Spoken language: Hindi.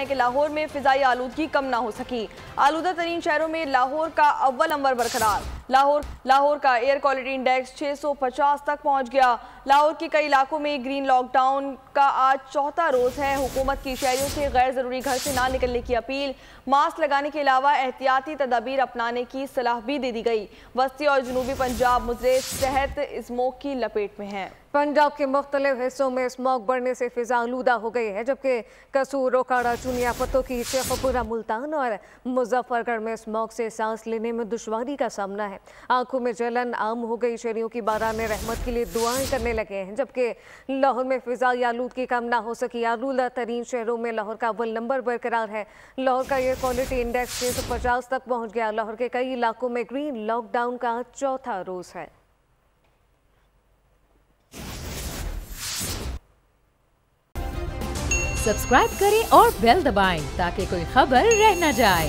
कि लाहौर में फिजाई आलूदगी कम ना हो सकी। आलूदा तरीन शहरों में लाहौर का अव्वल नंबर बरकरार। लाहौर का एयर क्वालिटी इंडेक्स 650 तक पहुंच गया। लाहौर के कई इलाकों में ग्रीन लॉकडाउन का आज चौथा रोज है। हुकूमत की शहरियों से गैर जरूरी घर से ना निकलने की अपील। मास्क लगाने के अलावा एहतियाती तदाबीर अपनाने की सलाह भी दे दी गई। वस्ती और जनूबी पंजाब मुज़रे तहत स्मोक की लपेट में है। पंजाब के मुख्तलिफ हिस्सों में स्मॉग बढ़ने से फिजा आलूदा हो गई है, जबकि कसूर, ओकाड़ा, चुनिया, फतोकी, शेखपुरा, मुल्तान और मुजफ्फरगढ़ में स्मॉग से सांस लेने में दुश्वारी का सामना है। आंखों में जलन आम हो गई। शहरियों की बाराने रहमत के लिए दुआएं करने लगे हैं, जबकि लाहौर में फिजाई आलूदगी कम ना हो सकी। आलूदा तरीन शहरों में लाहौर का अव्वल नंबर बरकरार है। लाहौर का एयर क्वालिटी इंडेक्स 650 तक पहुँच गया। लाहौर के कई इलाकों में ग्रीन लॉकडाउन का चौथा रोज है। सब्सक्राइब करें और बेल दबाएं ताकि कोई खबर रह न जाए।